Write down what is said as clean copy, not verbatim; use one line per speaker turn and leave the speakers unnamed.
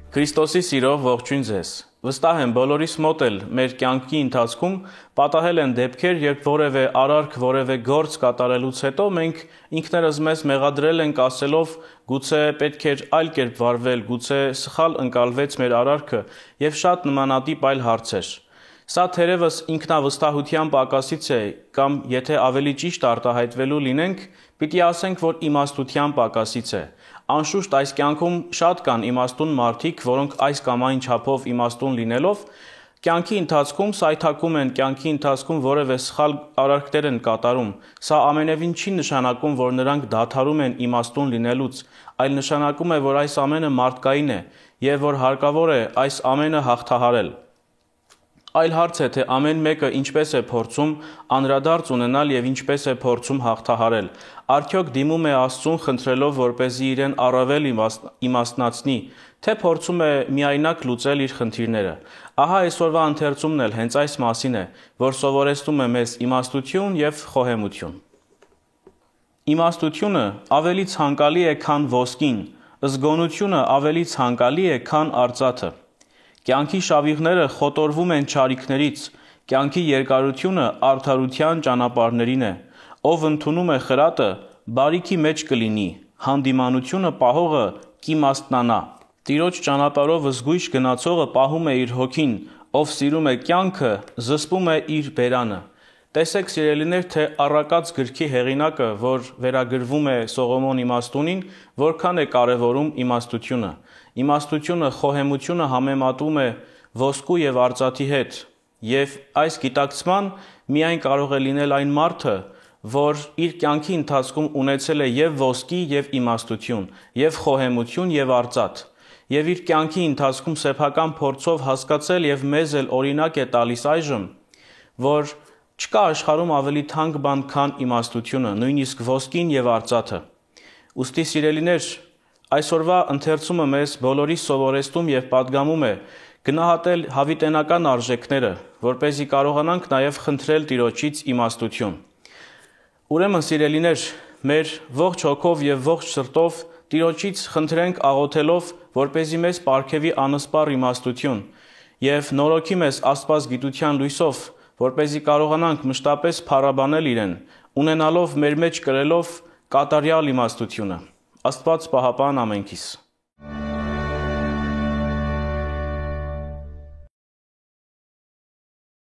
Քրիստոսի սիրով ողջույն ձեզ։ Վստահ եմ բոլորիս մոտ էլ մեր կյանքի ընթացքում պատահել են դեպքեր, երբ որևէ արարք, որևէ գործ կատարելուց հետո մենք ինքներս մեզ մեղադրել ենք ասելով, գուցե պետք էր այլ կերպ վարվել, գուցե սխալ ընկալվեց մեր արարքը եւ շատ նմանատիպ այլ հարցեր։ Սա թերևս ինքնավստահության պակասից է, կամ եթե ավելի ճիշտ արտահայտվելու լինենք, պիտի ասենք, որ իմաստության պակասից է։ Անշուշտ այս կյանքում շատ կան իմաստուն մարդիկ, որոնք այս կամ այն չափով իմաստուն լինելով, կյանքի ընթացքում սայթաքում են, կյանքի ընթացքում որևէ սխալ արարքներ են կատարում։ Սա ամենևին չի նշանակում, որ նրանք դադարում են իմաստուն լինելուց, այլ նշանակում է, որ այս ամենը մարդկային է եւ որ հարկավոր է այս ամենը հաղթահարել։ Այլ հարց է, թե ամեն մեկը ինչպես է փորձում անդրադարձ ունենալ եւ ինչպես է փորձում հաղթահարել։ Արդյոք դիմում է Աստծուն խնդրելով, որպեսզի իրեն առավել իմաստնացնի, թե փորձում է միայնակ լուծել իր խնդիրները։ Ահա այսօրվա ընթերցումն էլ հենց այս մասին է, որ սովորեցնում է մեզ իմաստություն եւ խոհեմություն։ Իմաստությունը ավելի ցանկալի է, քան ոսկին, զգոնությունը ավելի ցանկալի է, քան արծաթը։ Կյանքի շավիղները խոտորվում են չարիքներից, կյանքի երկարությունը արդարության ճանապարհներին է։ Ով ընդունում է խրատը, բարիքի մեջ կլինի, հանդիմանությունը պահողը կիմաստնանա։ Տիրոջ ճանապարհով զգույշ գնացողը պահում է իր հոգին, ով սիրում է կյանքը, զսպում է իր բերանը։ Տեսեք, սիրելիներ, թե առակաց գրքի հեղինակը, որ վերագրվում է Սողոմոն իմաստունին, որքան է կարևորում իմաստությունը։ Իմաստությունը, խոհեմությունը համեմատում է ոսկու եւ արծաթի հետ, եւ այս գիտակցման միայն կարող է լինել այն մարդը, որ իր կյանքի ընթացքում ունեցել է եւ ոսկի եւ իմաստություն, եւ խոհեմություն եւ արծաթ, եւ իր կյանքի ընթացքում սեփական փորձով հասկացել եւ մեզ էլ օրինակ է տալիս այժմ, որ չկա աշխարհում ավելի թանկ բան, քան իմաստությունը, նույնիսկ ոսկին եւ արծաթը։ Ուստի սիրելիներ, այսօրվա ընթերցումը մեզ բոլորիս սովորեցնում եւ պատգամում է գնահատել հավիտենական արժեքները, որպեսզի կարողանանք նաեւ խնդրել Տիրոջից իմաստություն։ Ուրեմն սիրելիներ, մեր ողջ հոգով եւ ողջ սրտով Տիրոջից խնդրենք աղոթելով, որպեսզի մեզ պարգևի անսպառ իմաստություն եւ նորոգի մեզ աստվածգիտության լույսով, որպեսզի կարողանանք մշտապես փառաբանել իրեն, ունենալով մեր մեջ կրելով կատարյալ իմաստությունը։ Աստված պահապան ամենքիս։